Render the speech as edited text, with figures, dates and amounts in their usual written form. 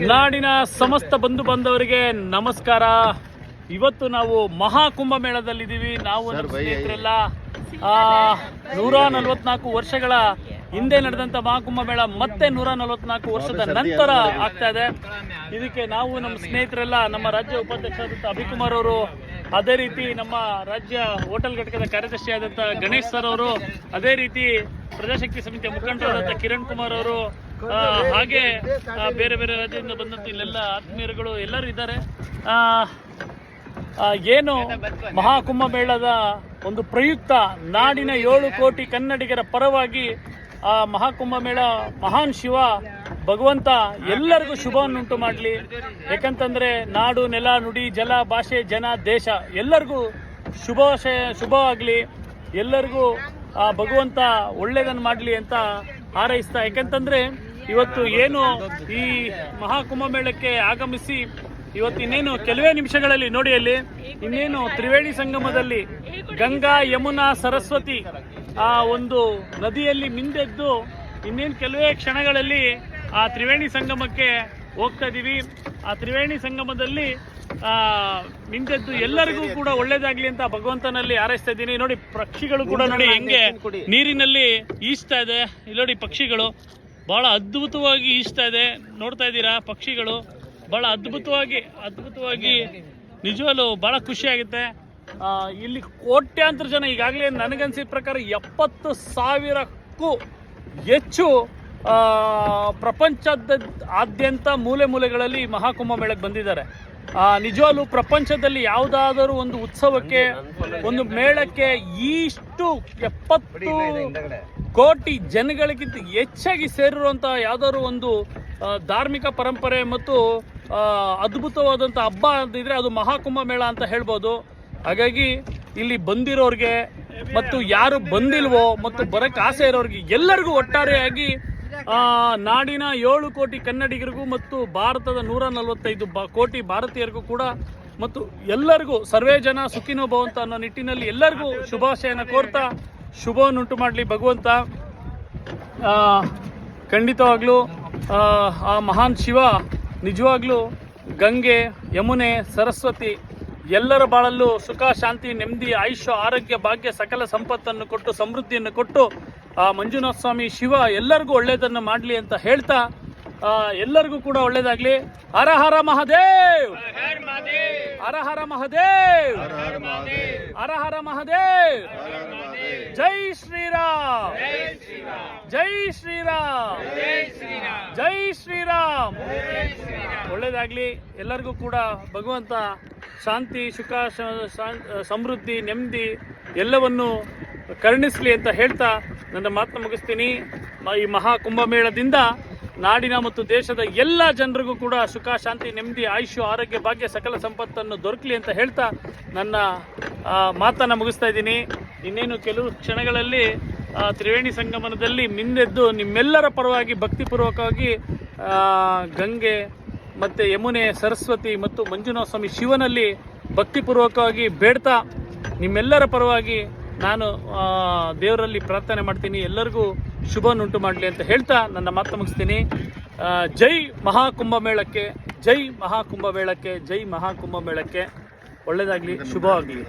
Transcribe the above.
ನಾಡಿನ ಸಮಸ್ತ ಬಂಧು ಬಾಂಧವರಿಗೆ ನಮಸ್ಕಾರ. ಇವತ್ತು ನಾವು ಮಹಾಕುಂಭಮೇಳದಲ್ಲಿದ್ದೀವಿ. ನಾವು ನಮ್ಮ ಸ್ನೇಹಿತರೆಲ್ಲ 144 ವರ್ಷಗಳ ಹಿಂದೆ ನಡೆದಂಥ ಮಹಾಕುಂಭಮೇಳ ಮತ್ತೆ 144 ವರ್ಷದ ನಂತರ ಆಗ್ತಾ ಇದೆ. ಇದಕ್ಕೆ ನಾವು ನಮ್ಮ ಸ್ನೇಹಿತರೆಲ್ಲ, ನಮ್ಮ ರಾಜ್ಯ ಉಪಾಧ್ಯಕ್ಷರಾದಂಥ ಅಭಿಕುಮಾರ್ ಅವರು, ಅದೇ ರೀತಿ ನಮ್ಮ ರಾಜ್ಯ ಹೋಟೆಲ್ ಘಟಕದ ಕಾರ್ಯದರ್ಶಿಯಾದಂಥ ಗಣೇಶ್ ಸರ್ ಅವರು, ಅದೇ ರೀತಿ ಪ್ರಜಾಶಕ್ತಿ ಸಮಿತಿಯ ಮುಖಂಡರಾದಂಥ ಕಿರಣ್ ಕುಮಾರ್ ಅವರು, ಹಾಗೆ ಬೇರೆ ಬೇರೆ ರಾಜ್ಯದಿಂದ ಬಂದಂಥ ಇಲ್ಲೆಲ್ಲ ಆತ್ಮೀಯರುಗಳು ಎಲ್ಲರೂ ಇದ್ದಾರೆ. ಏನು ಮಹಾಕುಂಭಮೇಳದ ಒಂದು ಪ್ರಯುಕ್ತ ನಾಡಿನ 7 ಕೋಟಿ ಕನ್ನಡಿಗರ ಪರವಾಗಿ ಮಹಾಕುಂಭಮೇಳ ಮಹಾನ್ ಶಿವ ಭಗವಂತ ಎಲ್ಲರಿಗೂ ಶುಭವನ್ನುಂಟು ಮಾಡಲಿ. ಯಾಕಂತಂದರೆ ನಾಡು, ನೆಲ, ನುಡಿ, ಜಲ, ಭಾಷೆ, ಜನ, ದೇಶ ಎಲ್ಲರಿಗೂ ಶುಭವಾಗಲಿ. ಎಲ್ಲರಿಗೂ ಭಗವಂತ ಒಳ್ಳೆಯದನ್ನು ಮಾಡಲಿ ಅಂತ ಹಾರೈಸ್ತಾ, ಯಾಕಂತಂದರೆ ಇವತ್ತು ಏನು ಈ ಮಹಾಕುಂಭಮೇಳಕ್ಕೆ ಆಗಮಿಸಿ ಇವತ್ತು ಇನ್ನೇನು ಕೆಲವೇ ನಿಮಿಷಗಳಲ್ಲಿ ನೋಡಿ, ಅಲ್ಲಿ ಇನ್ನೇನು ತ್ರಿವೇಣಿ ಸಂಗಮದಲ್ಲಿ ಗಂಗಾ, ಯಮುನಾ, ಸರಸ್ವತಿ ಆ ಒಂದು ನದಿಯಲ್ಲಿ ಮಿಂದೆದ್ದು ಇನ್ನೇನು ಕೆಲವೇ ಕ್ಷಣಗಳಲ್ಲಿ ಆ ತ್ರಿವೇಣಿ ಸಂಗಮಕ್ಕೆ ಹೋಗ್ತಾ ಇದ್ದೀವಿ. ಆ ತ್ರಿವೇಣಿ ಸಂಗಮದಲ್ಲಿ ಮಿಂದೆದ್ದು ಎಲ್ಲರಿಗೂ ಕೂಡ ಒಳ್ಳೇದಾಗ್ಲಿ ಅಂತ ಭಗವಂತನಲ್ಲಿ ಹಾರೈಸ್ತಾ ಇದ್ದೀನಿ. ನೋಡಿ, ಪಕ್ಷಿಗಳು ಕೂಡ ನೋಡಿ ಹೆಂಗೆ ನೀರಿನಲ್ಲಿ ಈಜ್ತಾ ಇದೆ. ಇಲ್ಲಿ ನೋಡಿ, ಪಕ್ಷಿಗಳು ಬಹಳ ಅದ್ಭುತವಾಗಿ ಈಜ್ತಾ ಇದೆ. ನೋಡ್ತಾ ಇದ್ದೀರಾ, ಪಕ್ಷಿಗಳು ಬಹಳ ಅದ್ಭುತವಾಗಿ ನಿಜವಲ್ಲೂ ಬಹಳ ಖುಷಿ ಆಗುತ್ತೆ. ಇಲ್ಲಿ ಕೋಟ್ಯಾಂತರ ಜನ, ಈಗಾಗಲೇ ನನಗನ್ಸಿದ ಪ್ರಕಾರ 70,000ಕ್ಕೂ ಹೆಚ್ಚು ಪ್ರಪಂಚದಾದ್ಯಂತ ಮೂಲೆ ಮೂಲೆಗಳಲ್ಲಿ ಮಹಾಕುಂಭಮೇಳಕ್ಕೆ ಬಂದಿದ್ದಾರೆ. ನಿಜವಾಗ್ಲೂ ಪ್ರಪಂಚದಲ್ಲಿ ಯಾವುದಾದರೂ ಒಂದು ಉತ್ಸವಕ್ಕೆ, ಒಂದು ಮೇಳಕ್ಕೆ ಇಷ್ಟು 70 ಕೋಟಿ ಜನಗಳಿಗಿಂತ ಹೆಚ್ಚಾಗಿ ಸೇರಿರುವಂಥ ಯಾವುದಾದ್ರು ಒಂದು ಧಾರ್ಮಿಕ ಪರಂಪರೆ ಮತ್ತು ಅದ್ಭುತವಾದಂಥ ಹಬ್ಬ ಅಂತಿದ್ರೆ ಅದು ಮಹಾಕುಂಭಮೇಳ ಅಂತ ಹೇಳ್ಬೋದು. ಹಾಗಾಗಿ ಇಲ್ಲಿ ಬಂದಿರೋರಿಗೆ ಮತ್ತು ಯಾರು ಬಂದಿಲ್ವೋ ಮತ್ತು ಬರೋಕ್ಕೆ ಆಸೆ ಇರೋರಿಗೆ ಎಲ್ಲರಿಗೂ ಒಟ್ಟಾರೆಯಾಗಿ ನಾಡಿನ 7 ಕೋಟಿ ಕನ್ನಡಿಗರಿಗೂ ಮತ್ತು ಭಾರತದ 145 ಕೋಟಿ ಭಾರತೀಯರಿಗೂ ಕೂಡ ಮತ್ತು ಎಲ್ಲರಿಗೂ ಸರ್ವೇ ಜನ ಸುಖಿನೋ ಭವಂತ ಅನ್ನೋ ನಿಟ್ಟಿನಲ್ಲಿ ಎಲ್ಲರಿಗೂ ಶುಭಾಶಯನ ಕೋರ್ತಾ ಶುಭವನ್ನುಂಟು ಮಾಡಲಿ ಭಗವಂತ. ಖಂಡಿತವಾಗ್ಲೂ ಆ ಮಹಾನ್ ಶಿವ ನಿಜವಾಗ್ಲೂ ಗಂಗೆ, ಯಮುನೆ, ಸರಸ್ವತಿ ಎಲ್ಲರ ಬಾಳಲ್ಲೂ ಸುಖ, ಶಾಂತಿ, ನೆಮ್ಮದಿ, ಆಯುಷ್ಯ, ಆರೋಗ್ಯ, ಭಾಗ್ಯ, ಸಕಲ ಸಂಪತ್ತನ್ನು ಕೊಟ್ಟು ಸಮೃದ್ಧಿಯನ್ನು ಕೊಟ್ಟು ಆ ಮಂಜುನಾಥ ಸ್ವಾಮಿ ಶಿವ ಎಲ್ಲರಿಗೂ ಒಳ್ಳೆಯದನ್ನು ಮಾಡಲಿ ಅಂತ ಹೇಳ್ತಾ, ಎಲ್ಲರಿಗೂ ಕೂಡ ಒಳ್ಳೇದಾಗ್ಲಿ. ಹರ ಹರ ಮಹಾದೇವ್, ಹರ ಹರ ಮಹಾದೇವ್, ಹರ ಹರ ಮಹಾದೇವ್. ಜೈ ಶ್ರೀರಾಮ್, ಜೈ ಶ್ರೀರಾಮ್, ಜೈ ಶ್ರೀರಾಮ್. ಒಳ್ಳೇದಾಗ್ಲಿ ಎಲ್ಲರಿಗೂ ಕೂಡ. ಭಗವಂತ ಶಾಂತಿ, ಸುಖ, ಸಮೃದ್ಧಿ, ನೆಮ್ಮದಿ ಎಲ್ಲವನ್ನು ಕರುಣಿಸಲಿ ಅಂತ ಹೇಳ್ತಾ ನನ್ನ ಮಾತನ್ನು ಮುಗಿಸ್ತೀನಿ. ಈ ಮಹಾಕುಂಭಮೇಳದಿಂದ ನಾಡಿನ ಮತ್ತು ದೇಶದ ಎಲ್ಲ ಜನರಿಗೂ ಕೂಡ ಸುಖ, ಶಾಂತಿ, ನೆಮ್ಮದಿ, ಆಯುಷ್ಯ, ಆರೋಗ್ಯ, ಭಾಗ್ಯ, ಸಕಲ ಸಂಪತ್ತನ್ನು ದೊರಕಲಿ ಅಂತ ಹೇಳ್ತಾ ನನ್ನ ಮಾತನ್ನು ಮುಗಿಸ್ತಾ ಇದ್ದೀನಿ. ಇನ್ನೇನು ಕೆಲವು ಕ್ಷಣಗಳಲ್ಲಿ ತ್ರಿವೇಣಿ ಸಂಗಮದಲ್ಲಿ ಮಿಂದೆದ್ದು ನಿಮ್ಮೆಲ್ಲರ ಪರವಾಗಿ ಭಕ್ತಿಪೂರ್ವಕವಾಗಿ ಗಂಗೆ ಮತ್ತು ಯಮುನೆ, ಸರಸ್ವತಿ ಮತ್ತು ಮಂಜುನಾಥ ಸ್ವಾಮಿ ಶಿವನಲ್ಲಿ ಭಕ್ತಿಪೂರ್ವಕವಾಗಿ ಬೇಡ್ತಾ ನಿಮ್ಮೆಲ್ಲರ ಪರವಾಗಿ ನಾನು ದೇವರಲ್ಲಿ ಪ್ರಾರ್ಥನೆ ಮಾಡ್ತೀನಿ. ಎಲ್ಲರಿಗೂ ಶುಭವನ್ನುಂಟು ಮಾಡಲಿ ಅಂತ ಹೇಳ್ತಾ ನನ್ನ ಮಾತು ಮುಗಿಸ್ತೀನಿ. ಜೈ ಮಹಾಕುಂಭಮೇಳಕ್ಕೆ, ಜೈ ಮಹಾಕುಂಭಮೇಳಕ್ಕೆ, ಜೈ ಮಹಾಕುಂಭಮೇಳಕ್ಕೆ. ಒಳ್ಳೆಯದಾಗಲಿ, ಶುಭವಾಗಲಿ.